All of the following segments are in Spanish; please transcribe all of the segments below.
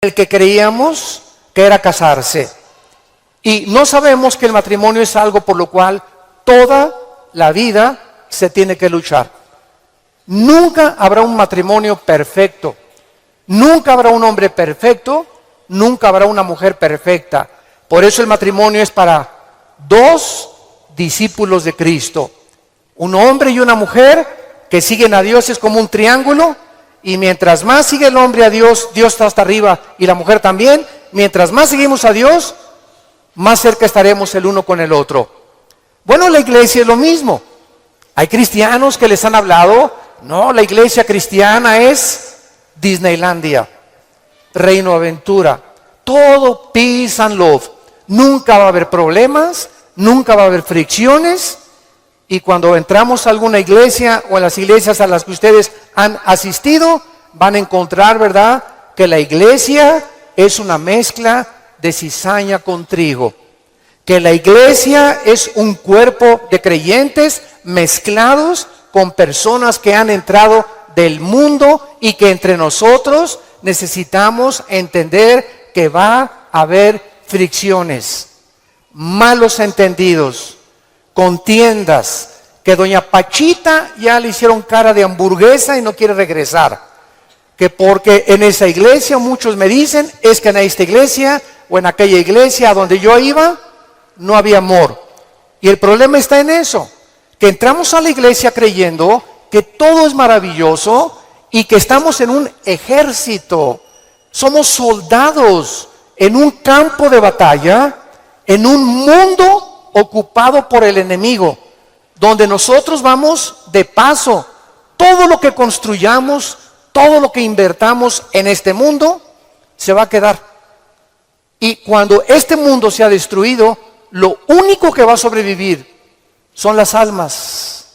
el que creíamos que era casarse. Y no sabemos que el matrimonio es algo por lo cual toda la vida se tiene que luchar. Nunca habrá un matrimonio perfecto. Nunca habrá un hombre perfecto. Nunca habrá una mujer perfecta. Por eso el matrimonio es para dos discípulos de Cristo. Un hombre y una mujer que siguen a Dios, es como un triángulo. Y mientras más sigue el hombre a Dios, Dios está hasta arriba y la mujer también. Mientras más seguimos a Dios, más cerca estaremos el uno con el otro. Bueno, la iglesia es lo mismo. Hay cristianos que les han hablado, no, la iglesia cristiana es Disneylandia, Reino Aventura, todo peace and love. Nunca va a haber problemas, nunca va a haber fricciones. Y cuando entramos a alguna iglesia o en las iglesias a las que ustedes han asistido, van a encontrar, ¿verdad?, que la iglesia es una mezcla de cizaña con trigo. Que la iglesia es un cuerpo de creyentes mezclados con personas que han entrado del mundo y que entre nosotros necesitamos entender que va a haber fricciones, malos entendidos, contiendas, que doña Pachita ya le hicieron cara de hamburguesa y no quiere regresar. Que porque en esa iglesia, muchos me dicen, es que en esta iglesia o en aquella iglesia a donde yo iba, no había amor. Y el problema está en eso, que entramos a la iglesia creyendo que todo es maravilloso y que estamos en un ejército. Somos soldados en un campo de batalla, en un mundo ocupado por el enemigo, donde nosotros vamos de paso. Todo lo que construyamos, todo lo que invertamos en este mundo, se va a quedar. Y cuando este mundo sea destruido, lo único que va a sobrevivir son las almas.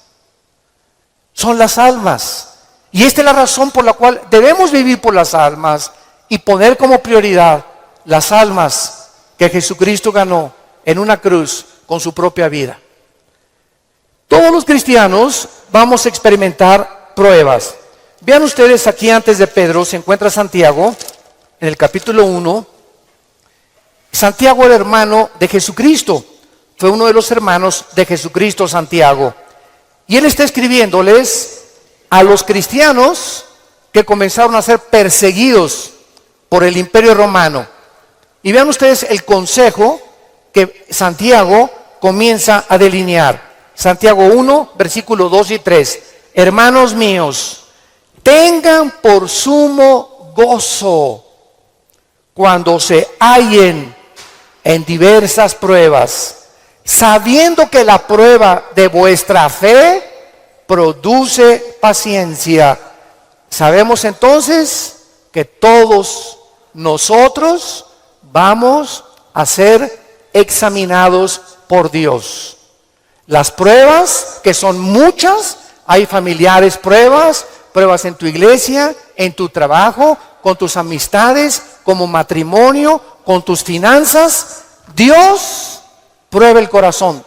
Son las almas. Y esta es la razón por la cual debemos vivir por las almas y poner como prioridad las almas que Jesucristo ganó en una cruz con su propia vida. Todos los cristianos vamos a experimentar pruebas. Vean ustedes aquí antes de Pedro se encuentra Santiago en el capítulo 1. Santiago era hermano de Jesucristo. Fue uno de los hermanos de Jesucristo, Santiago. Y él está escribiéndoles a los cristianos que comenzaron a ser perseguidos por el Imperio Romano. Y vean ustedes el consejo que Santiago comienza a delinear. Santiago 1, versículos 2 y 3. Hermanos míos, tengan por sumo gozo cuando se hallen en diversas pruebas, sabiendo que la prueba de vuestra fe produce paciencia. Sabemos entonces que todos nosotros vamos a ser examinados por Dios. Las pruebas, que son muchas, hay familiares pruebas, pruebas en tu iglesia, en tu trabajo, con tus amistades, como matrimonio, con tus finanzas. Dios prueba el corazón.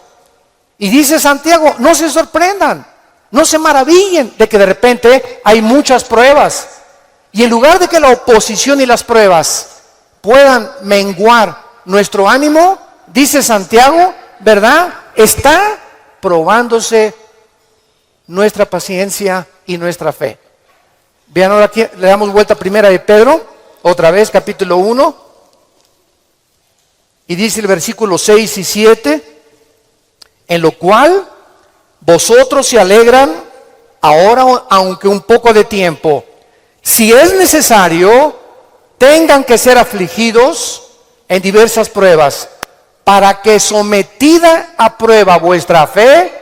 Y dice Santiago, no se sorprendan, no se maravillen de que de repente hay muchas pruebas. Y en lugar de que la oposición y las pruebas puedan menguar nuestro ánimo, dice Santiago, ¿verdad?, está probándose nuestra paciencia y nuestra fe. Vean ahora aquí, le damos vuelta a primera de Pedro, otra vez, capítulo 1. Y dice el versículo 6 y 7, en lo cual vosotros se alegran ahora, aunque un poco de tiempo. Si es necesario, tengan que ser afligidos en diversas pruebas, para que sometida a prueba vuestra fe,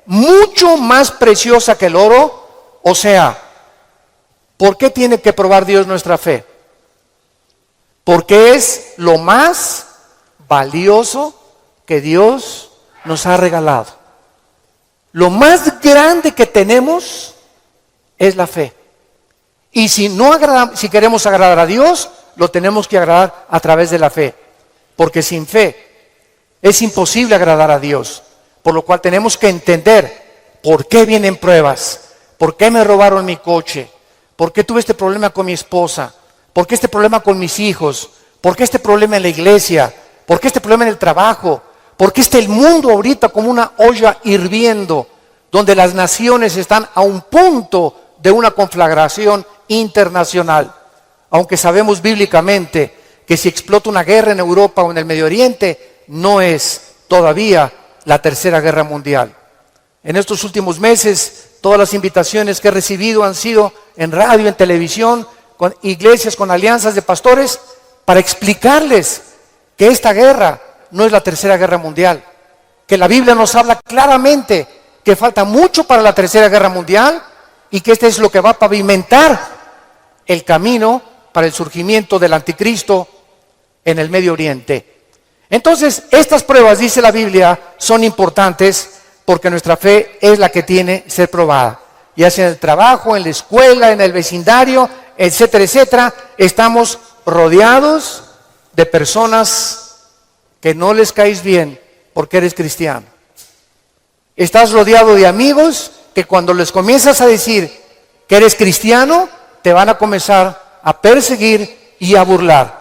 mucho más preciosa que el oro, o sea, ¿por qué tiene que probar Dios nuestra fe? Porque es lo más valioso que Dios nos ha regalado. Lo más grande que tenemos es la fe. Y si queremos agradar a Dios, lo tenemos que agradar a través de la fe. Porque sin fe es imposible agradar a Dios. Por lo cual tenemos que entender por qué vienen pruebas, por qué me robaron mi coche, por qué tuve este problema con mi esposa, ¿Por qué este problema con mis hijos? ¿Por qué este problema en la iglesia? ¿Por qué este problema en el trabajo? ¿Por qué está el mundo ahorita como una olla hirviendo, donde las naciones están a un punto de una conflagración internacional? Aunque sabemos bíblicamente que si explota una guerra en Europa o en el Medio Oriente, no es todavía la tercera guerra mundial. En estos últimos meses, todas las invitaciones que he recibido han sido en radio, en televisión, con iglesias, con alianzas de pastores, para explicarles que esta guerra no es la tercera guerra mundial, que la Biblia nos habla claramente que falta mucho para la tercera guerra mundial y que este es lo que va a pavimentar el camino para el surgimiento del anticristo en el Medio Oriente. Entonces, estas pruebas, dice la Biblia, son importantes porque nuestra fe es la que tiene que ser probada. Ya sea en el trabajo, en la escuela, en el vecindario, etcétera, etcétera, estamos rodeados de personas que no les caes bien porque eres cristiano. Estás rodeado de amigos que cuando les comienzas a decir que eres cristiano, te van a comenzar a perseguir y a burlar.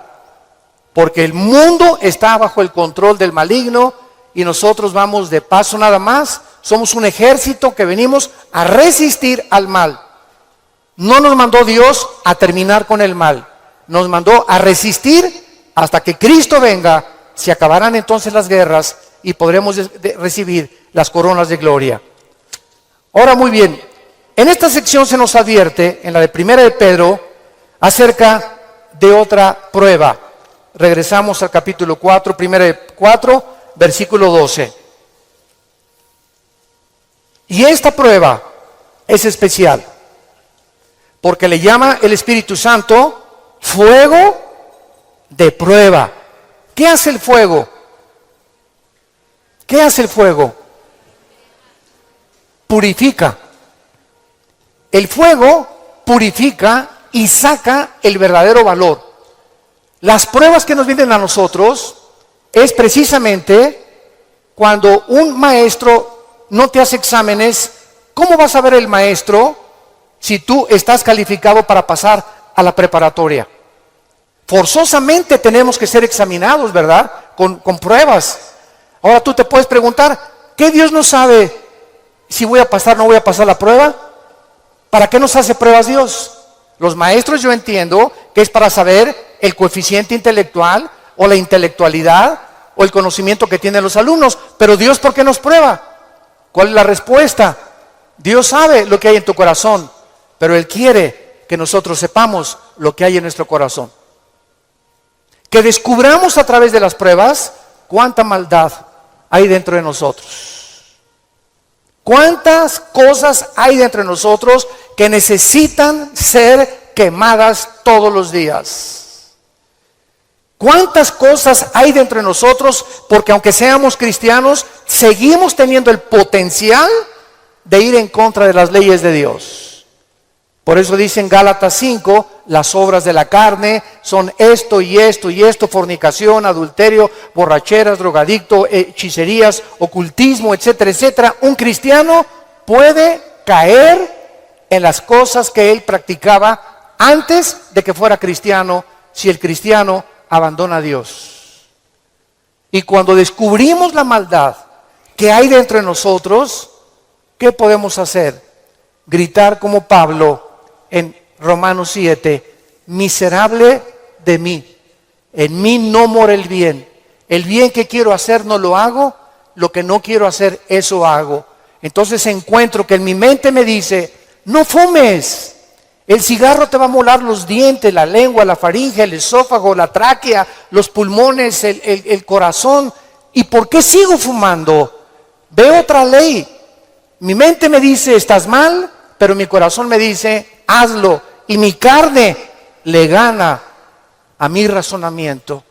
Porque el mundo está bajo el control del maligno y nosotros vamos de paso nada más. Somos un ejército que venimos a resistir al mal. No nos mandó Dios a terminar con el mal. Nos mandó a resistir hasta que Cristo venga. Se acabarán entonces las guerras y podremos recibir las coronas de gloria. Ahora, muy bien, en esta sección se nos advierte, en la de Primera de Pedro, acerca de otra prueba. Regresamos al capítulo 4, Primera de 4, versículo 12. Y esta prueba es especial, porque le llama el Espíritu Santo fuego de prueba. ¿Qué hace el fuego? ¿Qué hace el fuego? Purifica. El fuego purifica y saca el verdadero valor. Las pruebas que nos vienen a nosotros es precisamente cuando un maestro no te hace exámenes. ¿Cómo va a saber el maestro si tú estás calificado para pasar a la preparatoria? Forzosamente tenemos que ser examinados, ¿verdad? Con pruebas. Ahora tú te puedes preguntar, ¿qué Dios no sabe si voy a pasar o no voy a pasar la prueba? ¿Para qué nos hace pruebas Dios? Los maestros, yo entiendo que es para saber el coeficiente intelectual o la intelectualidad o el conocimiento que tienen los alumnos. Pero Dios, ¿por qué nos prueba? ¿Cuál es la respuesta? Dios sabe lo que hay en tu corazón, pero Él quiere que nosotros sepamos lo que hay en nuestro corazón. Que descubramos a través de las pruebas cuánta maldad hay dentro de nosotros. Cuántas cosas hay dentro de nosotros que necesitan ser quemadas todos los días. Cuántas cosas hay dentro de nosotros porque aunque seamos cristianos, seguimos teniendo el potencial de ir en contra de las leyes de Dios. Por eso dice en Gálatas 5, las obras de la carne son esto y esto y esto: fornicación, adulterio, borracheras, drogadicto, hechicerías, ocultismo, etcétera, etcétera. Un cristiano puede caer en las cosas que él practicaba antes de que fuera cristiano, si el cristiano abandona a Dios. Y cuando descubrimos la maldad que hay dentro de nosotros, ¿qué podemos hacer? Gritar como Pablo en Romanos 7, miserable de mí, en mí no mora el bien que quiero hacer no lo hago, lo que no quiero hacer eso hago. Entonces encuentro que en mi mente me dice, no fumes, el cigarro te va a molar los dientes, la lengua, la faringe, el esófago, la tráquea, los pulmones, el corazón. ¿Y por qué sigo fumando? Veo otra ley. Mi mente me dice, estás mal, pero mi corazón me dice, hazlo. Y mi carne le gana a mi razonamiento.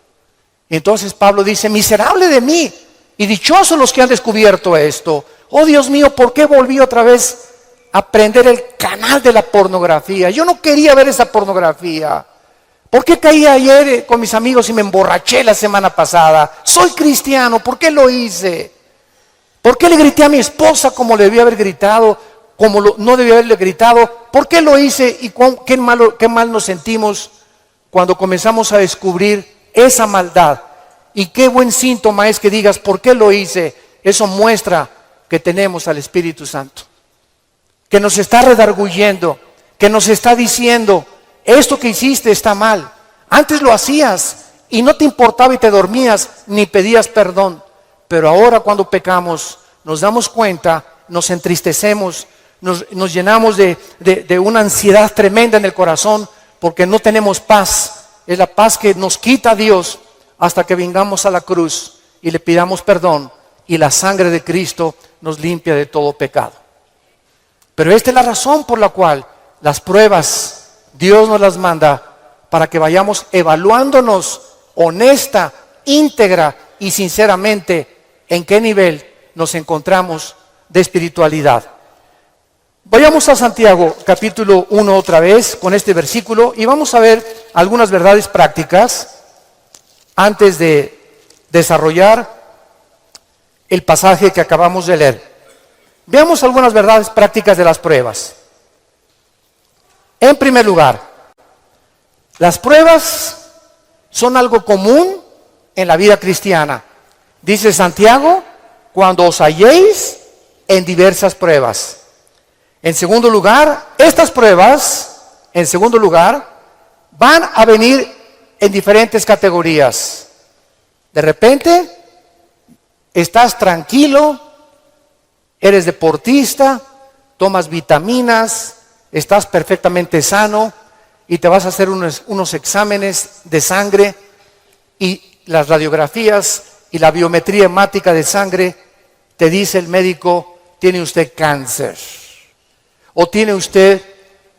Y entonces Pablo dice, miserable de mí, y dichosos los que han descubierto esto. Oh Dios mío, ¿por qué volví otra vez a prender el canal de la pornografía? Yo no quería ver esa pornografía. ¿Por qué caí ayer con mis amigos y me emborraché la semana pasada? Soy cristiano, ¿por qué lo hice? ¿Por qué le grité a mi esposa como le debía haber gritado? No debía haberle gritado. ¿Por qué lo hice? Y qué mal nos sentimos cuando comenzamos a descubrir esa maldad. Y qué buen síntoma es que digas, ¿por qué lo hice? Eso muestra que tenemos al Espíritu Santo, que nos está redarguyendo, que nos está diciendo, esto que hiciste está mal. Antes lo hacías y no te importaba y te dormías ni pedías perdón. Pero ahora cuando pecamos nos damos cuenta, nos entristecemos, nos llenamos de una ansiedad tremenda en el corazón porque no tenemos paz. Es la paz que nos quita Dios hasta que vengamos a la cruz y le pidamos perdón y la sangre de Cristo nos limpia de todo pecado. Pero esta es la razón por la cual las pruebas Dios nos las manda, para que vayamos evaluándonos honesta, íntegra y sinceramente en qué nivel nos encontramos de espiritualidad. Vayamos a Santiago capítulo 1 otra vez con este versículo y vamos a ver algunas verdades prácticas antes de desarrollar el pasaje que acabamos de leer. Veamos algunas verdades prácticas de las pruebas. En primer lugar, las pruebas son algo común en la vida cristiana. Dice Santiago, cuando os halléis en diversas pruebas. En segundo lugar, estas pruebas, van a venir en diferentes categorías. De repente, estás tranquilo, eres deportista, tomas vitaminas, estás perfectamente sano y te vas a hacer unos exámenes de sangre y las radiografías y la biometría hemática de sangre te dice el médico, tiene usted cáncer o tiene usted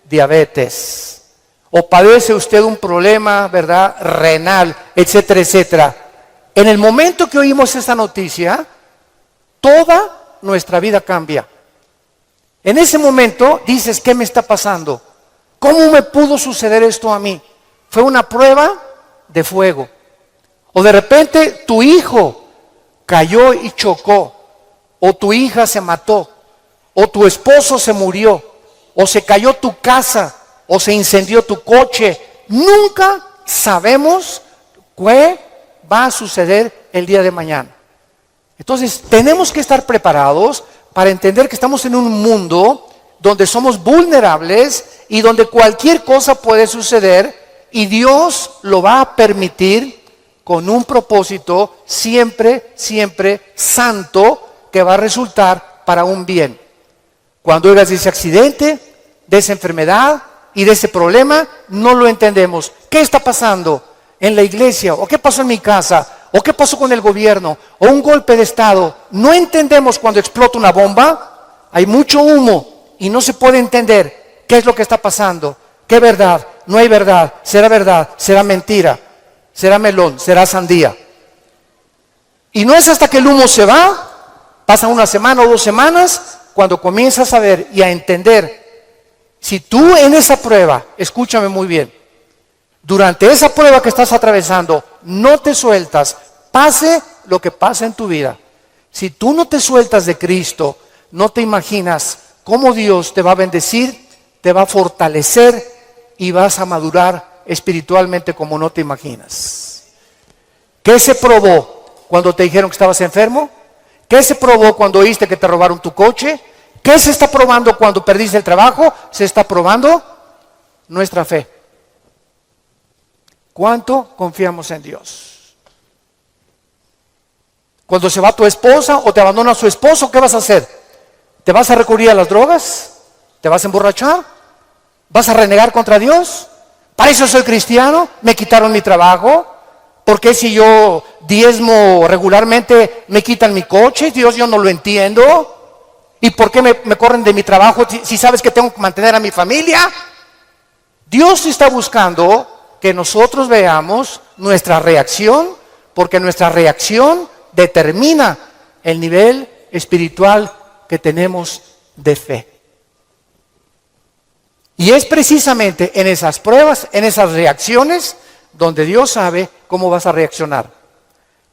diabetes o padece usted un problema, ¿verdad?, renal, etcétera, etcétera. En el momento que oímos esa noticia, toda nuestra vida cambia. En ese momento dices, ¿qué me está pasando? ¿Cómo me pudo suceder esto a mí? Fue una prueba de fuego. O de repente tu hijo cayó y chocó, o tu hija se mató, o tu esposo se murió, o se cayó tu casa, o se incendió tu coche. Nunca sabemos qué va a suceder el día de mañana. Entonces tenemos que estar preparados para entender que estamos en un mundo donde somos vulnerables y donde cualquier cosa puede suceder y Dios lo va a permitir con un propósito siempre, siempre santo que va a resultar para un bien. Cuando oigas de ese accidente, de esa enfermedad y de ese problema, no lo entendemos. ¿Qué está pasando en la iglesia? ¿O qué pasó en mi casa? ¿O qué pasó con el gobierno? ¿O un golpe de estado? No entendemos cuando explota una bomba. Hay mucho humo y no se puede entender qué es lo que está pasando. ¿Qué verdad? No hay verdad. ¿Será mentira? ¿Será melón? ¿Será sandía? Y no es hasta que el humo se va, pasan una semana o 2 semanas, cuando comienzas a ver y a entender. Si tú en esa prueba, escúchame muy bien, durante esa prueba que estás atravesando, no te sueltas, pase lo que pase en tu vida. Si tú no te sueltas de Cristo, no te imaginas cómo Dios te va a bendecir, te va a fortalecer y vas a madurar espiritualmente como no te imaginas. ¿Qué se probó cuando te dijeron que estabas enfermo? ¿Qué se probó cuando oíste que te robaron tu coche? ¿Qué se está probando cuando perdiste el trabajo? Se está probando nuestra fe. ¿Cuánto confiamos en Dios? Cuando se va tu esposa o te abandona su esposo, ¿qué vas a hacer? ¿Te vas a recurrir a las drogas? ¿Te vas a emborrachar? ¿Vas a renegar contra Dios? ¿Para eso soy cristiano? ¿Me quitaron mi trabajo? ¿Por qué si yo diezmo regularmente me quitan mi coche? Dios, yo no lo entiendo. ¿Y por qué me corren de mi trabajo si sabes que tengo que mantener a mi familia? Dios está buscando que nosotros veamos nuestra reacción, porque nuestra reacción determina el nivel espiritual que tenemos de fe. Y es precisamente en esas pruebas, en esas reacciones, donde Dios sabe cómo vas a reaccionar.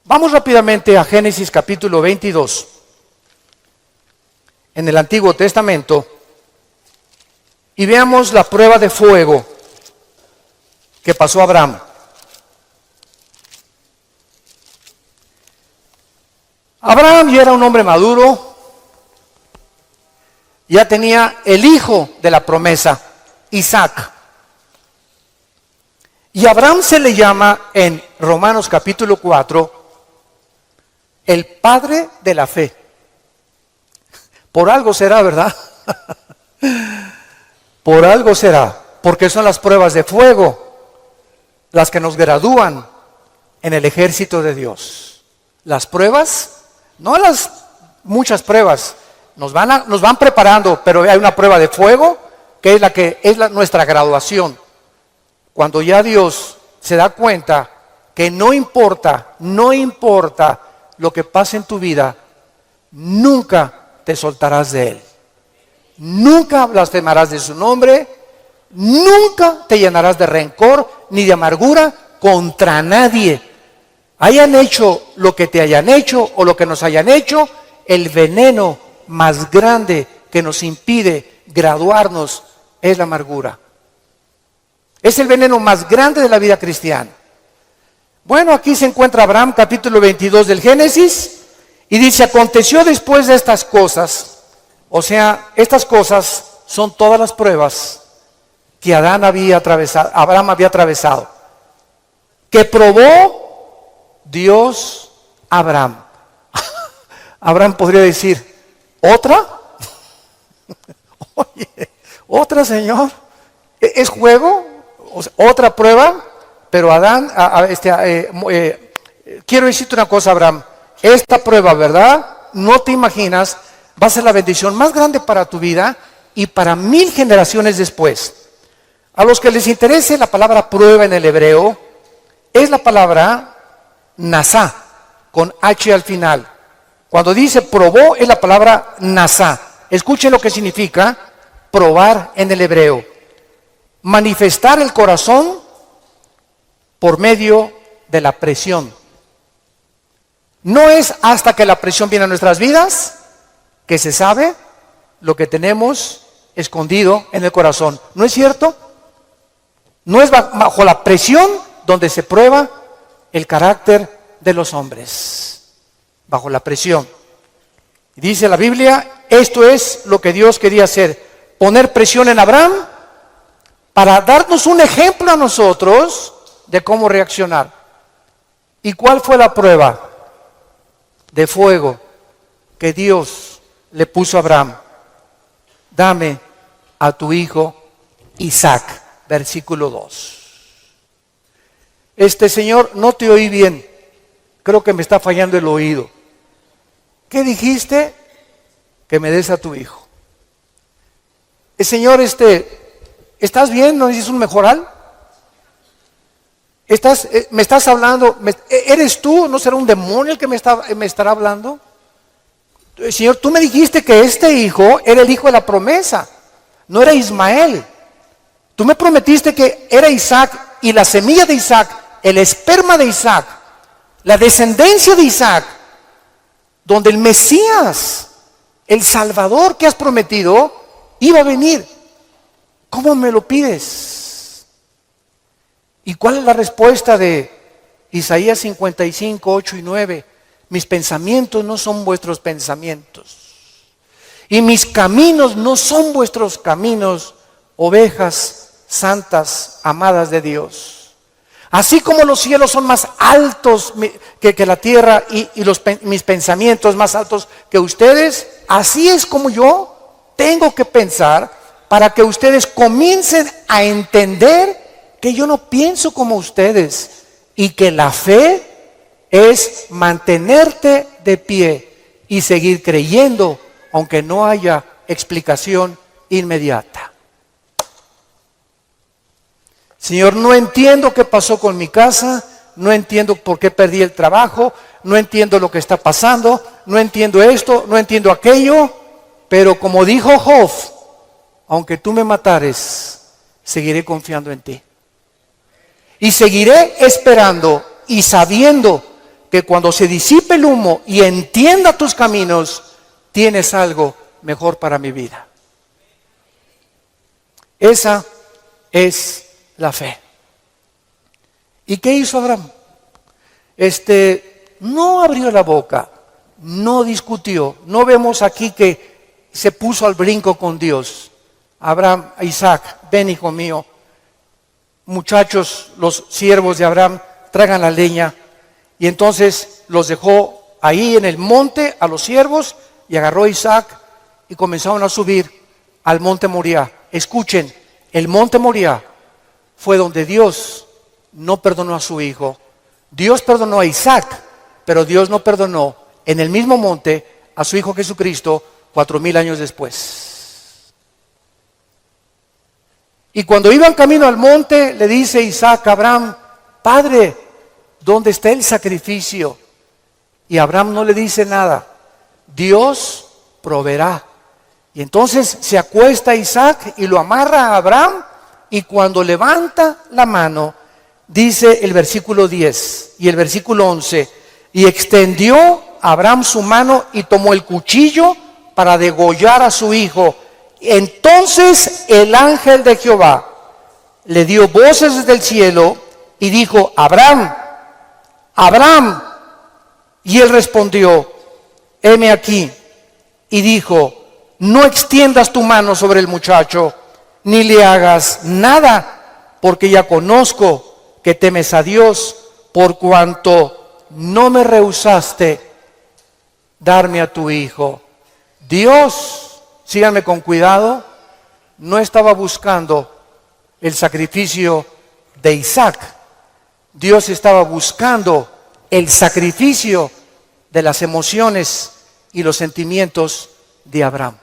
Vamos rápidamente a Génesis capítulo 22. En el Antiguo Testamento, y veamos la prueba de fuego que pasó a Abraham. Abraham ya era un hombre maduro, ya tenía el hijo de la promesa, Isaac. Y a Abraham se le llama en Romanos capítulo 4 el padre de la fe. Por algo será, ¿verdad? Por algo será, porque son las pruebas de fuego las que nos gradúan en el ejército de Dios. Las pruebas, no las muchas pruebas, nos van preparando, pero hay una prueba de fuego que es nuestra graduación. Cuando ya Dios se da cuenta que no importa lo que pase en tu vida, nunca te soltarás de Él. Nunca blasfemarás de su nombre, nunca te llenarás de rencor ni de amargura contra nadie. Hayan hecho lo que te hayan hecho o lo que nos hayan hecho, el veneno más grande que nos impide graduarnos es la amargura. Es el veneno más grande de la vida cristiana. Bueno, aquí se encuentra Abraham, capítulo 22 del Génesis, y dice: aconteció después de estas cosas, o sea, estas cosas son todas las pruebas que Abraham había atravesado, que probó Dios a Abraham. Abraham podría decir: ¿otra? Oye, ¿otra, Señor? ¿Es juego? O sea, ¿otra prueba? Pero Adán, quiero decirte una cosa, Abraham, esta prueba, ¿verdad? No te imaginas, va a ser la bendición más grande para tu vida y para 1000 generaciones después. A los que les interese la palabra prueba en el hebreo, es la palabra nasá, con H al final. Cuando dice probó, es la palabra nasá. Escuchen lo que significa probar en el hebreo: manifestar el corazón por medio de la presión. No es hasta que la presión viene a nuestras vidas que se sabe lo que tenemos escondido en el corazón. ¿No es cierto? No es bajo la presión donde se prueba el carácter de los hombres. Bajo la presión. Dice la Biblia, esto es lo que Dios quería hacer: poner presión en Abraham para darnos un ejemplo a nosotros de cómo reaccionar. ¿Y cuál fue la prueba de fuego que Dios le puso a Abraham? Dame a tu hijo Isaac, versículo 2. Señor, no te oí bien, creo que me está fallando el oído. ¿Qué dijiste? Que me des a tu hijo. Señor, ¿estás bien? ¿No necesitas un mejoral? ¿Me estás hablando? ¿Eres tú? ¿No será un demonio el que me estará hablando? Señor, tú me dijiste que este hijo era el hijo de la promesa, no era Ismael. Tú me prometiste que era Isaac, y la semilla de Isaac, el esperma de Isaac, la descendencia de Isaac, donde el Mesías, el Salvador que has prometido, iba a venir. ¿Cómo me lo pides? ¿Y cuál es la respuesta de Isaías 55, 8 y 9? Mis pensamientos no son vuestros pensamientos, y mis caminos no son vuestros caminos, ovejas santas, amadas de Dios. Así como los cielos son más altos que la tierra, y mis pensamientos más altos que ustedes, así es como yo tengo que pensar para que ustedes comiencen a entender que yo no pienso como ustedes, y que la fe es mantenerte de pie y seguir creyendo aunque no haya explicación inmediata. Señor, no entiendo qué pasó con mi casa, no entiendo por qué perdí el trabajo, no entiendo lo que está pasando, no entiendo esto, no entiendo aquello, pero como dijo Job, aunque tú me matares, seguiré confiando en ti. Y seguiré esperando y sabiendo que cuando se disipe el humo y entienda tus caminos, tienes algo mejor para mi vida. Esa es la fe. ¿Y qué hizo Abraham? No abrió la boca, no discutió. No vemos aquí que se puso al brinco con Dios. Abraham, Isaac, ven hijo mío. Muchachos, los siervos de Abraham, traigan la leña. Y entonces los dejó ahí en el monte a los siervos y agarró a Isaac y comenzaron a subir al monte Moriah. Escuchen, el monte Moriah fue donde Dios no perdonó a su hijo. Dios perdonó a Isaac, pero Dios no perdonó en el mismo monte a su hijo Jesucristo 4000 años después. Y cuando iban camino al monte, le dice Isaac a Abraham: Padre, ¿dónde está el sacrificio? Y Abraham no le dice nada. Dios proveerá. Y entonces se acuesta Isaac y lo amarra a Abraham, y cuando levanta la mano, dice el versículo 10 y el versículo 11, y extendió Abraham su mano y tomó el cuchillo para degollar a su hijo. Entonces el ángel de Jehová le dio voces desde el cielo y dijo: Abraham, Abraham. Y él respondió: heme aquí. Y dijo: no extiendas tu mano sobre el muchacho, ni le hagas nada, porque ya conozco que temes a Dios, por cuanto no me rehusaste darme a tu hijo. Dios, síganme con cuidado, no estaba buscando el sacrificio de Isaac. Dios estaba buscando el sacrificio de las emociones y los sentimientos de Abraham.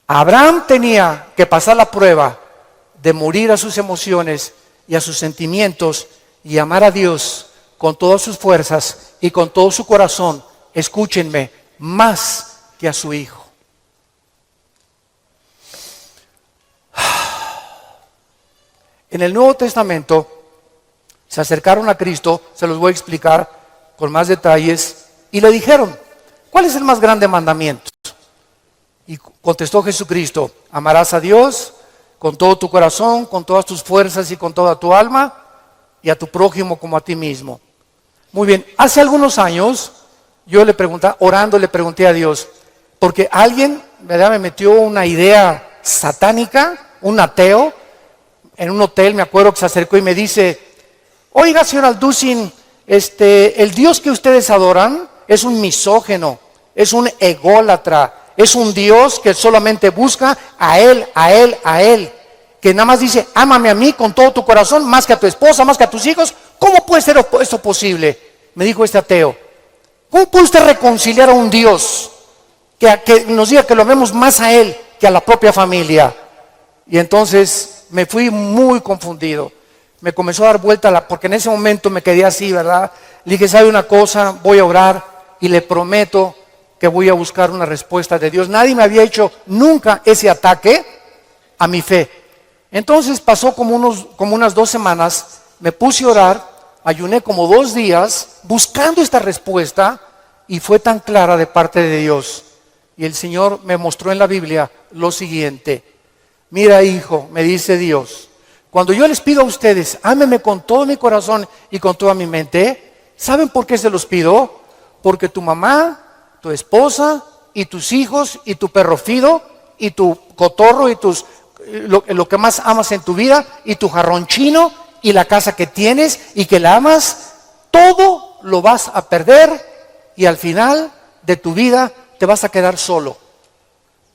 Abraham tenía que pasar la prueba de morir a sus emociones y a sus sentimientos y amar a Dios con todas sus fuerzas y con todo su corazón, escúchenme, más que a su hijo. En el Nuevo Testamento se acercaron a Cristo, se los voy a explicar con más detalles, y le dijeron: ¿cuál es el más grande mandamiento? Y contestó Jesucristo: amarás a Dios con todo tu corazón, con todas tus fuerzas y con toda tu alma, y a tu prójimo como a ti mismo. Muy bien, hace algunos años yo le pregunté, orando le pregunté a Dios, porque alguien, ¿verdad?, me metió una idea satánica, un ateo, en un hotel, me acuerdo que se acercó y me dice: oiga, señor Alducin, el Dios que ustedes adoran es un misógeno, es un ególatra, es un Dios que solamente busca a Él, a Él, a Él, que nada más dice: ámame a mí con todo tu corazón, más que a tu esposa, más que a tus hijos. ¿Cómo puede ser esto posible? Me dijo este ateo. ¿Cómo puede usted reconciliar a un Dios que nos diga que lo amemos más a Él que a la propia familia? Y entonces me fui muy confundido. Me comenzó a dar vuelta, porque en ese momento me quedé así, ¿verdad? Le dije: ¿sabe una cosa? Voy a orar y le prometo que voy a buscar una respuesta de Dios. Nadie me había hecho nunca ese ataque a mi fe. Entonces pasó como unas 2 semanas, me puse a orar, ayuné como 2 días buscando esta respuesta, y fue tan clara de parte de Dios. Y el Señor me mostró en la Biblia lo siguiente: mira, hijo, me dice Dios, cuando yo les pido a ustedes: ámenme con todo mi corazón y con toda mi mente, ¿saben por qué se los pido? Porque tu mamá, tu esposa y tus hijos y tu perro Fido y tu cotorro y lo que más amas en tu vida y tu jarrón chino y la casa que tienes y que la amas, todo lo vas a perder y al final de tu vida te vas a quedar solo.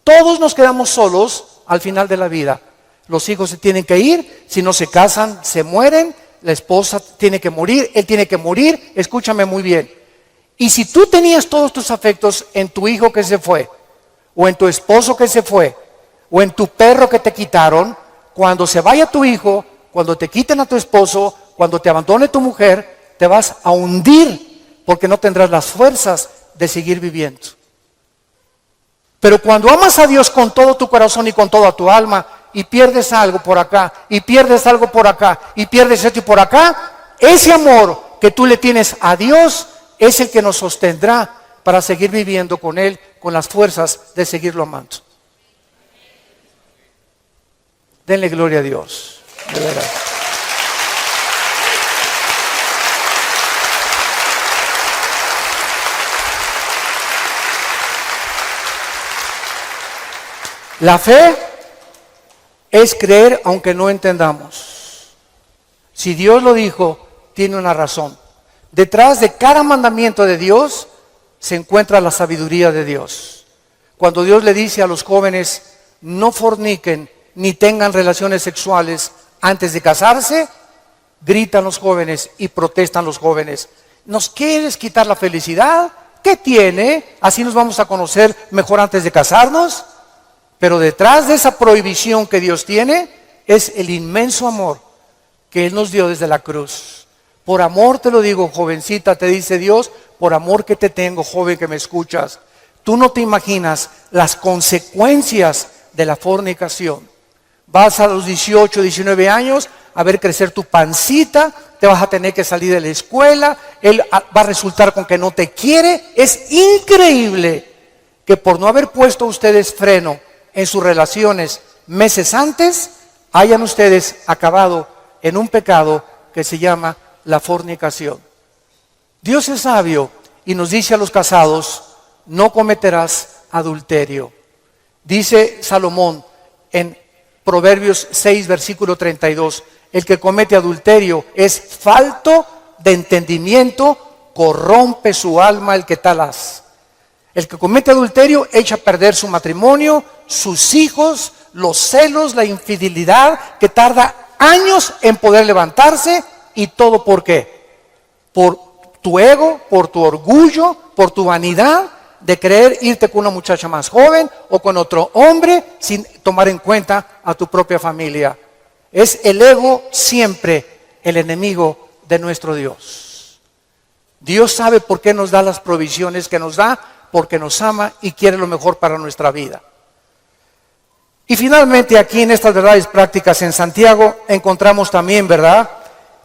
Todos nos quedamos solos al final de la vida. Los hijos se tienen que ir, si no se casan se mueren, la esposa tiene que morir, él tiene que morir. Escúchame muy bien. Y si tú tenías todos tus afectos en tu hijo que se fue, o en tu esposo que se fue, o en tu perro que te quitaron, cuando se vaya tu hijo, cuando te quiten a tu esposo, cuando te abandone tu mujer, te vas a hundir, porque no tendrás las fuerzas de seguir viviendo. Pero cuando amas a Dios con todo tu corazón y con toda tu alma, y pierdes algo por acá, y pierdes algo por acá, y pierdes esto y por acá, ese amor que tú le tienes a Dios es el que nos sostendrá para seguir viviendo con Él, con las fuerzas de seguirlo amando. Denle gloria a Dios. De verdad. La fe es creer aunque no entendamos. Si Dios lo dijo, tiene una razón. Detrás de cada mandamiento de Dios se encuentra la sabiduría de Dios. Cuando Dios le dice a los jóvenes, no forniquen ni tengan relaciones sexuales antes de casarse, gritan los jóvenes y protestan los jóvenes. ¿Nos quieres quitar la felicidad? ¿Qué tiene? ¿Así nos vamos a conocer mejor antes de casarnos? Pero detrás de esa prohibición que Dios tiene es el inmenso amor que Él nos dio desde la cruz. Por amor te lo digo, jovencita, te dice Dios, por amor que te tengo, joven que me escuchas. Tú no te imaginas las consecuencias de la fornicación. Vas a los 18, 19 años a ver crecer tu pancita, te vas a tener que salir de la escuela, él va a resultar con que no te quiere. Es increíble que por no haber puesto ustedes freno en sus relaciones meses antes, hayan ustedes acabado en un pecado que se llama la fornicación. Dios es sabio y nos dice a los casados, no cometerás adulterio. Dice Salomón en Proverbios 6, versículo 32, el que comete adulterio es falto de entendimiento, corrompe su alma el que tal hace. El que comete adulterio echa a perder su matrimonio, sus hijos, los celos, la infidelidad, que tarda años en poder levantarse. ¿Y todo por qué? Por tu ego, por tu orgullo, por tu vanidad de querer irte con una muchacha más joven o con otro hombre sin tomar en cuenta a tu propia familia. Es el ego siempre el enemigo de nuestro Dios. Dios sabe por qué nos da las provisiones que nos da, porque nos ama y quiere lo mejor para nuestra vida. Y finalmente aquí en estas verdades prácticas en Santiago encontramos también, ¿verdad?,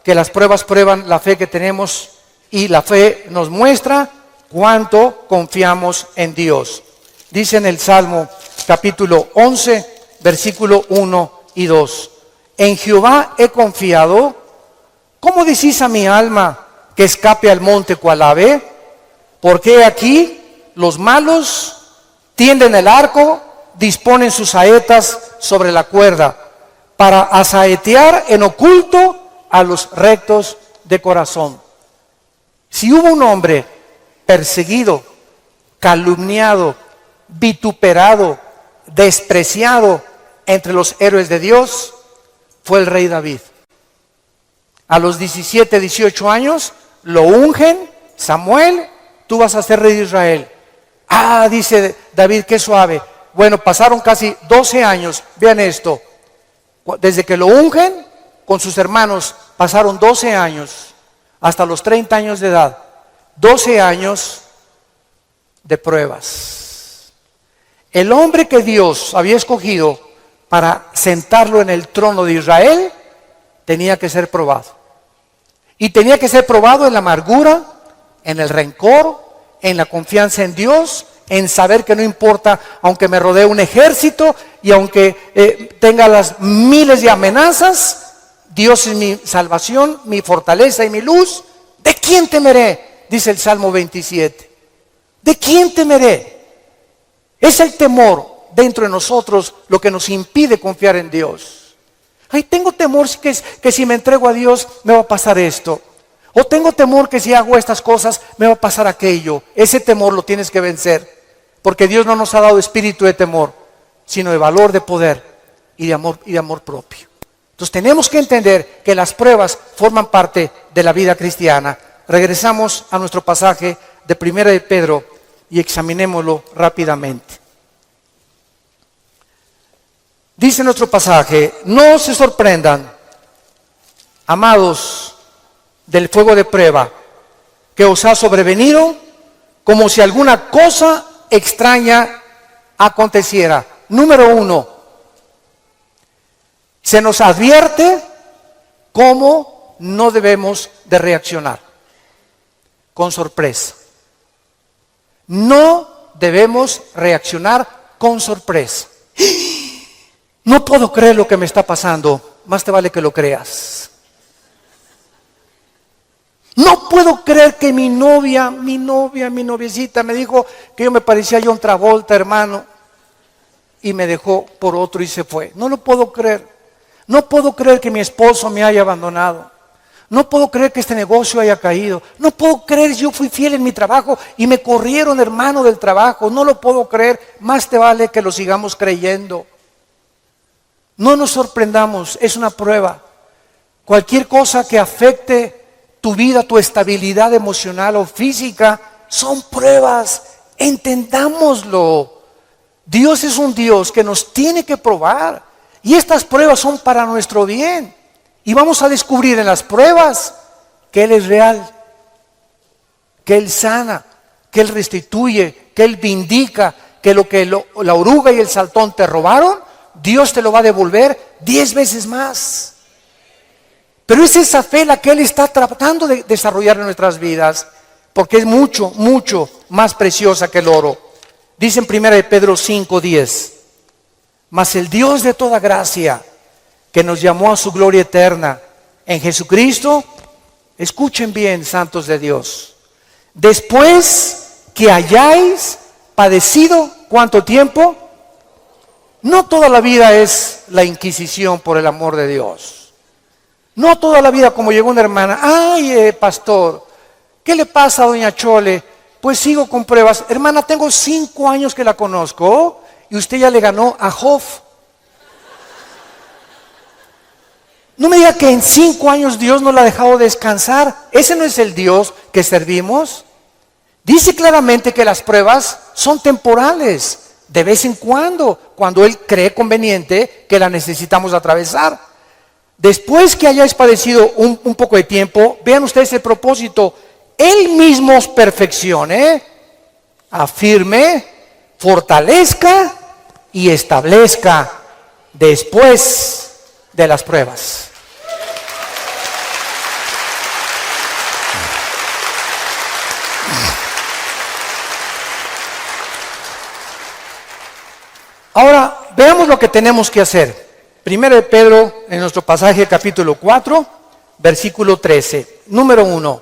que las pruebas prueban la fe que tenemos y la fe nos muestra cuánto confiamos en Dios. Dice en el Salmo capítulo 11, versículo 1 y 2. En Jehová he confiado. ¿Cómo decís a mi alma que escape al monte cual ave? Porque aquí los malos tienden el arco, disponen sus saetas sobre la cuerda para asaetear en oculto a los rectos de corazón. Si hubo un hombre perseguido, calumniado, vituperado, despreciado entre los héroes de Dios, fue el rey David. A los 17, 18 años lo ungen, Samuel, tú vas a ser rey de Israel. Ah, dice David, qué suave. Bueno, pasaron casi 12 años, vean esto, desde que lo ungen con sus hermanos, pasaron 12 años, hasta los 30 años de edad, 12 años de pruebas. El hombre que Dios había escogido para sentarlo en el trono de Israel, tenía que ser probado. Y tenía que ser probado en la amargura, en el rencor, en la confianza en Dios, en saber que no importa, aunque me rodee un ejército y aunque tenga las miles de amenazas, Dios es mi salvación, mi fortaleza y mi luz. ¿De quién temeré? Dice el Salmo 27. ¿De quién temeré? Es el temor dentro de nosotros lo que nos impide confiar en Dios. Ay, tengo temor que si me entrego a Dios me va a pasar esto. O tengo temor que si hago estas cosas me va a pasar aquello. Ese temor lo tienes que vencer. Porque Dios no nos ha dado espíritu de temor, sino de valor, de poder y de amor propio. Entonces tenemos que entender que las pruebas forman parte de la vida cristiana. Regresamos a nuestro pasaje de 1 de Pedro y examinémoslo rápidamente. Dice nuestro pasaje, no se sorprendan, amados, del fuego de prueba que os ha sobrevenido, como si alguna cosa extraña aconteciera. Número 1, se nos advierte cómo no debemos de reaccionar. Con sorpresa. No debemos reaccionar con sorpresa. No puedo creer lo que me está pasando. Más te vale que lo creas. No puedo creer que mi noviecita me dijo que yo me parecía a John Travolta, hermano, y me dejó por otro y se fue. No lo puedo creer. No puedo creer que mi esposo me haya abandonado. No puedo creer que este negocio haya caído. No puedo creer, yo fui fiel en mi trabajo y me corrieron, hermano, del trabajo. No lo puedo creer. Más te vale que lo sigamos creyendo. No nos sorprendamos, es una prueba. Cualquier cosa que afecte tu vida, tu estabilidad emocional o física, son pruebas. Entendámoslo. Dios es un Dios que nos tiene que probar. Y estas pruebas son para nuestro bien. Y vamos a descubrir en las pruebas que Él es real, que Él sana, que Él restituye, que Él vindica, que lo que la oruga y el saltón te robaron, Dios te lo va a devolver 10 veces más. Pero es esa fe la que Él está tratando de desarrollar en nuestras vidas, porque es mucho, mucho más preciosa que el oro. Dice en 1 Pedro 5:10, mas el Dios de toda gracia, que nos llamó a su gloria eterna en Jesucristo, escuchen bien, santos de Dios, después que hayáis padecido, ¿cuánto tiempo? No toda la vida es la Inquisición, por el amor de Dios. No toda la vida como llegó una hermana, ay, pastor, ¿qué le pasa a doña Chole? Pues sigo con pruebas. Hermana, tengo 5 años que la conozco y usted ya le ganó a Job. No me diga que en 5 años Dios no la ha dejado descansar. Ese no es el Dios que servimos. Dice claramente que las pruebas son temporales, de vez en cuando Él cree conveniente que la necesitamos atravesar. Después que hayáis padecido un poco de tiempo, vean ustedes el propósito. Él mismo os perfeccione, afirme, fortalezca y establezca después de las pruebas. Ahora, veamos lo que tenemos que hacer. Primero de Pedro, en nuestro pasaje capítulo 4, versículo 13. Número 1,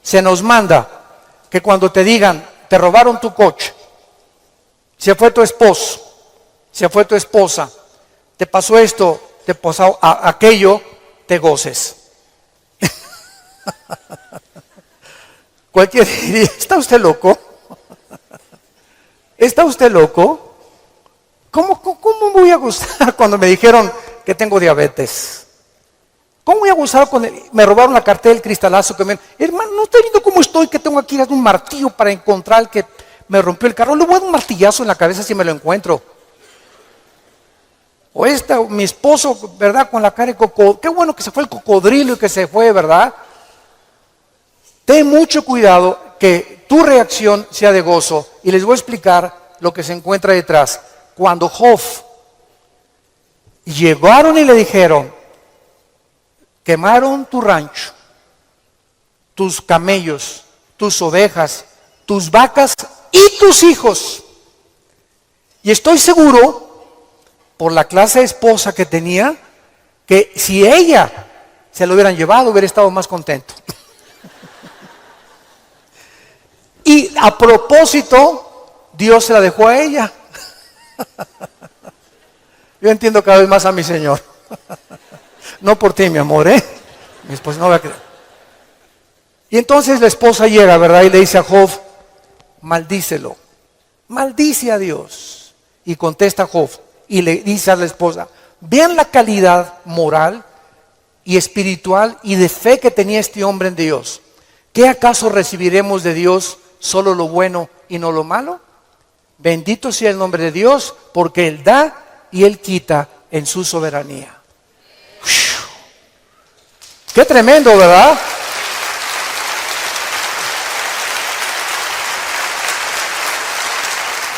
se nos manda que cuando te digan, te robaron tu coche, se fue tu esposo, se fue tu esposa, te pasó esto, te pasó aquello, te goces. Cualquiera diría, ¿está usted loco? ¿Está usted loco? ¿Cómo me voy a gustar cuando me dijeron que tengo diabetes? ¿Cómo voy a gustar cuando me robaron la cartera del cristalazo? Hermano, ¿no está viendo cómo estoy? Que tengo aquí un martillo para encontrar el que me rompió el carro. Le voy a dar un martillazo en la cabeza si me lo encuentro. O mi esposo, ¿verdad? Con la cara de cocodrilo. Qué bueno que se fue el cocodrilo y que se fue, ¿verdad? Ten mucho cuidado que tu reacción sea de gozo. Y les voy a explicar lo que se encuentra detrás. Cuando Job llegaron y le dijeron, quemaron tu rancho, tus camellos, tus ovejas, tus vacas y tus hijos. Y estoy seguro, por la clase de esposa que tenía, que si ella se lo hubieran llevado, hubiera estado más contento. Y a propósito, Dios se la dejó a ella. Yo entiendo cada vez más a mi Señor. No por ti, mi amor, mi esposa no va a creer. Y entonces la esposa llega, ¿verdad? Y le dice a Job, maldícelo, maldice a Dios. Y contesta Job y le dice a la esposa, vean la calidad moral y espiritual y de fe que tenía este hombre en Dios. ¿Qué acaso recibiremos de Dios solo lo bueno y no lo malo? Bendito sea el nombre de Dios, porque Él da y Él quita en su soberanía. Qué tremendo, ¿verdad?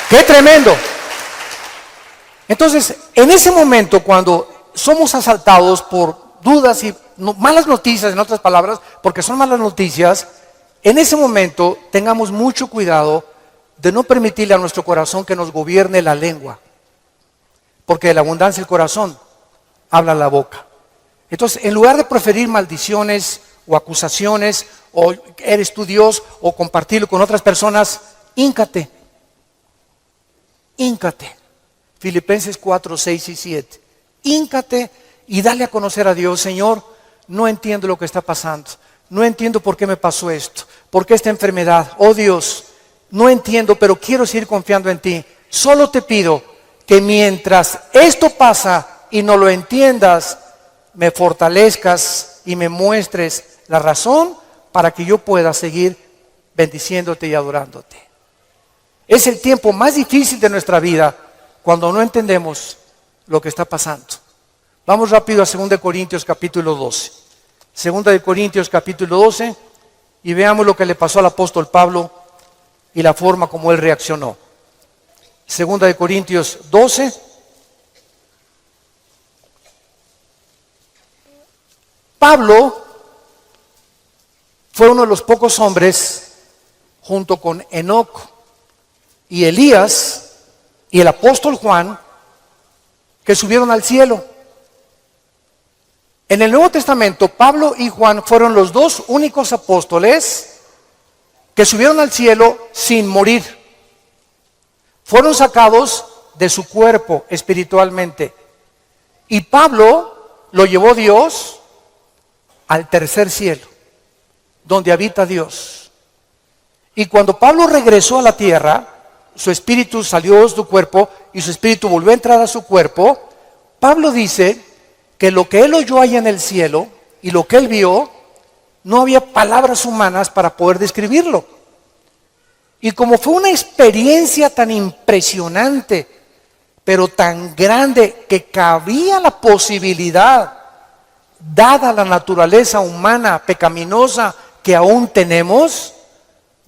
Qué tremendo. Entonces, en ese momento, cuando somos asaltados por dudas y malas noticias, en otras palabras, porque son malas noticias, en ese momento tengamos mucho cuidado de no permitirle a nuestro corazón que nos gobierne la lengua. porque de la abundancia del corazón habla la boca. Entonces, en lugar de proferir maldiciones o acusaciones, o eres tú Dios, o compartirlo con otras personas, híncate. Filipenses 4, 6 y 7. Híncate y dale a conocer a Dios. Señor, no entiendo lo que está pasando. No entiendo por qué me pasó esto. ¿Por qué esta enfermedad? Oh Dios, no entiendo, pero quiero seguir confiando en ti. Solo te pido que mientras esto pasa y no lo entiendas, me fortalezcas y me muestres la razón para que yo pueda seguir bendiciéndote y adorándote. Es el tiempo más difícil de nuestra vida cuando no entendemos lo que está pasando. Vamos rápido a 2 Corintios capítulo 12. 2 Corintios capítulo 12 y veamos lo que le pasó al apóstol Pablo y la forma como él reaccionó. 2 Corintios 12. Pablo fue uno de los pocos hombres, junto con Enoc y Elías y el apóstol Juan, que subieron al cielo. En el Nuevo Testamento, Pablo y Juan fueron los dos únicos apóstoles que subieron al cielo sin morir. Fueron sacados de su cuerpo espiritualmente. Y Pablo lo llevó Dios al tercer cielo, donde habita Dios. Y cuando Pablo regresó a la tierra, su espíritu salió de su cuerpo y su espíritu volvió a entrar a su cuerpo. Pablo dice que lo que él oyó allá en el cielo y lo que él vio, no había palabras humanas para poder describirlo. Y como fue una experiencia tan impresionante, pero tan grande, que cabía la posibilidad, dada la naturaleza humana pecaminosa que aún tenemos,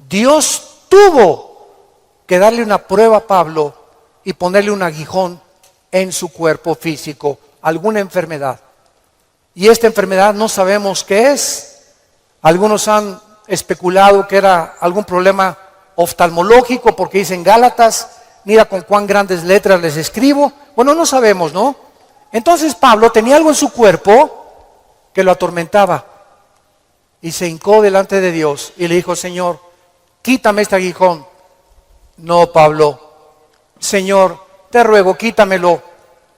Dios tuvo que darle una prueba a Pablo y ponerle un aguijón en su cuerpo físico, alguna enfermedad. Y esta enfermedad no sabemos qué es. Algunos han especulado que era algún problema oftalmológico, porque dicen Gálatas, mira con cuán grandes letras les escribo. Bueno, no sabemos, ¿no? Entonces Pablo tenía algo en su cuerpo que lo atormentaba y se hincó delante de Dios y le dijo: Señor, quítame este aguijón. No, Pablo. Señor, te ruego, quítamelo.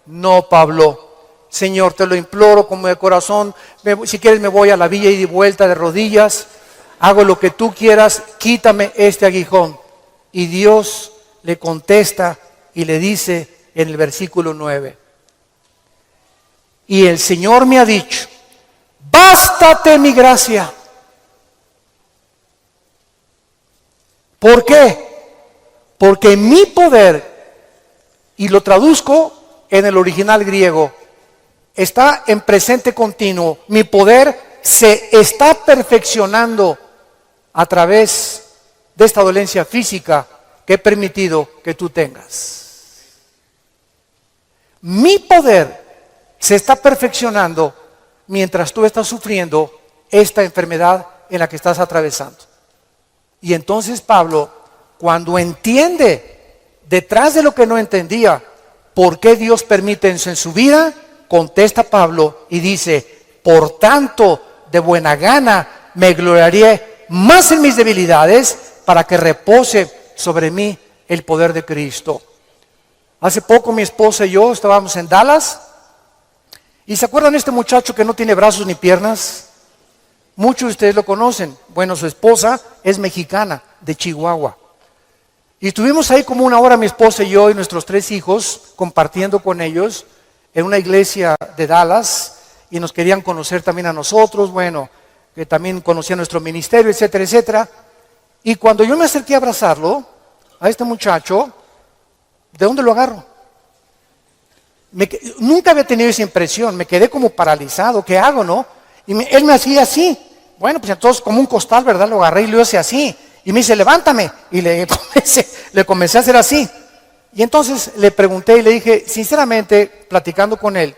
No, Pablo. Señor, te lo imploro como de corazón. Si quieres me voy a la villa y de vuelta de rodillas. Hago lo que tú quieras, quítame este aguijón. Y Dios le contesta y le dice en el versículo 9: y el Señor me ha dicho, bástate mi gracia. ¿Por qué? Porque mi poder, y lo traduzco en el original griego, está en presente continuo. Mi poder se está perfeccionando a través de esta dolencia física que he permitido que tú tengas. Mi poder se está perfeccionando mientras tú estás sufriendo esta enfermedad en la que estás atravesando. Y entonces Pablo, cuando entiende, detrás de lo que no entendía, por qué Dios permite eso en su vida, contesta Pablo y dice: por tanto, de buena gana me gloriaré más en mis debilidades, para que repose sobre mí el poder de Cristo. Hace poco mi esposa y yo estábamos en Dallas, y ¿se acuerdan de este muchacho que no tiene brazos ni piernas? Muchos de ustedes lo conocen. Bueno, su esposa es mexicana, de Chihuahua. Y estuvimos ahí como una hora mi esposa y yo y nuestros 3 hijos, compartiendo con ellos en una iglesia de Dallas, y nos querían conocer también a nosotros, bueno, que también conocían nuestro ministerio, etcétera, etcétera. Y cuando yo me acerqué a abrazarlo, a este muchacho, ¿de dónde lo agarro? Nunca había tenido esa impresión, me quedé como paralizado. ¿Qué hago, no? Y él me hacía así. Bueno, pues entonces como un costal, ¿verdad? Lo agarré y lo hice así. Y me dice: levántame. Y le comencé a hacer así. Y entonces le pregunté y le dije, sinceramente, platicando con él,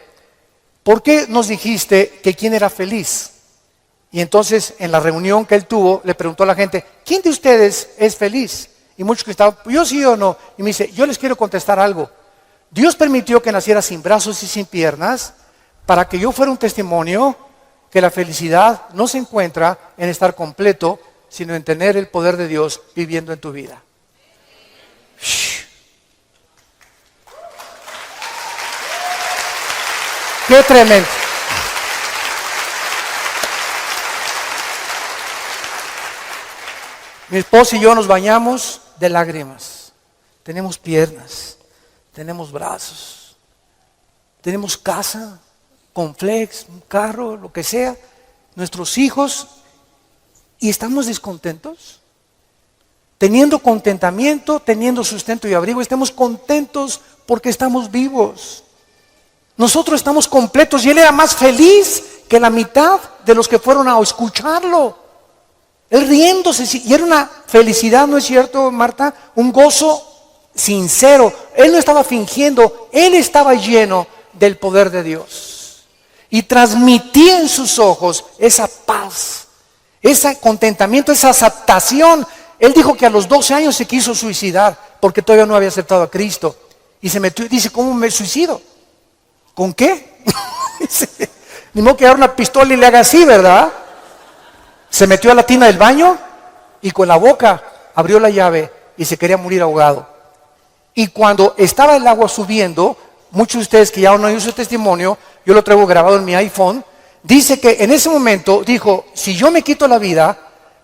¿por qué nos dijiste que quién era feliz? Y entonces en la reunión que él tuvo, le preguntó a la gente: ¿quién de ustedes es feliz? Y muchos que estaban: yo sí o no. Y me dice: yo les quiero contestar algo. Dios permitió que naciera sin brazos y sin piernas para que yo fuera un testimonio que la felicidad no se encuentra en estar completo, sino en tener el poder de Dios viviendo en tu vida. Shh. ¡Qué tremendo! Mi esposa y yo nos bañamos de lágrimas. Tenemos piernas, tenemos brazos, tenemos casa, con flex, un carro, lo que sea, nuestros hijos, y estamos descontentos. Teniendo contentamiento, teniendo sustento y abrigo, estamos contentos porque estamos vivos. Nosotros estamos completos y él era más feliz que la mitad de los que fueron a escucharlo. Él riéndose, y era una felicidad, ¿no es cierto, Marta? Un gozo sincero. Él no estaba fingiendo, él estaba lleno del poder de Dios. Y transmitía en sus ojos esa paz, ese contentamiento, esa aceptación. Él dijo que a los 12 años se quiso suicidar porque todavía no había aceptado a Cristo. Y se metió y dice, ¿cómo me suicido? ¿Con qué? Ni modo que agarre una pistola y le haga así, ¿verdad? Se metió a la tina del baño y con la boca abrió la llave y se quería morir ahogado. Y cuando estaba el agua subiendo, muchos de ustedes que ya no han oído su testimonio, yo lo traigo grabado en mi iPhone, dice que en ese momento dijo, si yo me quito la vida,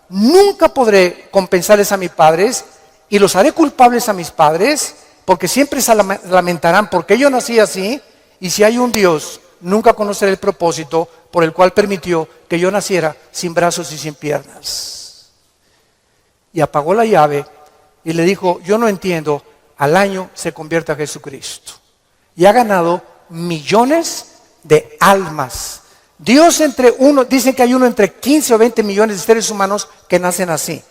nunca podré compensarles a mis padres y los haré culpables a mis padres, porque siempre se lamentarán porque yo nací así, y si hay un Dios, nunca conoceré el propósito por el cual permitió que yo naciera sin brazos y sin piernas. Y apagó la llave y le dijo, yo no entiendo, al año se convierte a Jesucristo. Y ha ganado millones de almas. Dios dicen que hay uno entre 15 o 20 millones de seres humanos que nacen así.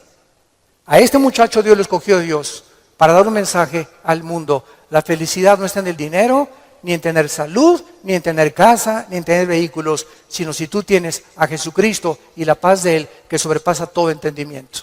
A este muchacho Dios lo escogió Dios para dar un mensaje al mundo. La felicidad no está en el dinero, ni en tener salud, ni en tener casa, ni en tener vehículos, sino si tú tienes a Jesucristo y la paz de Él que sobrepasa todo entendimiento.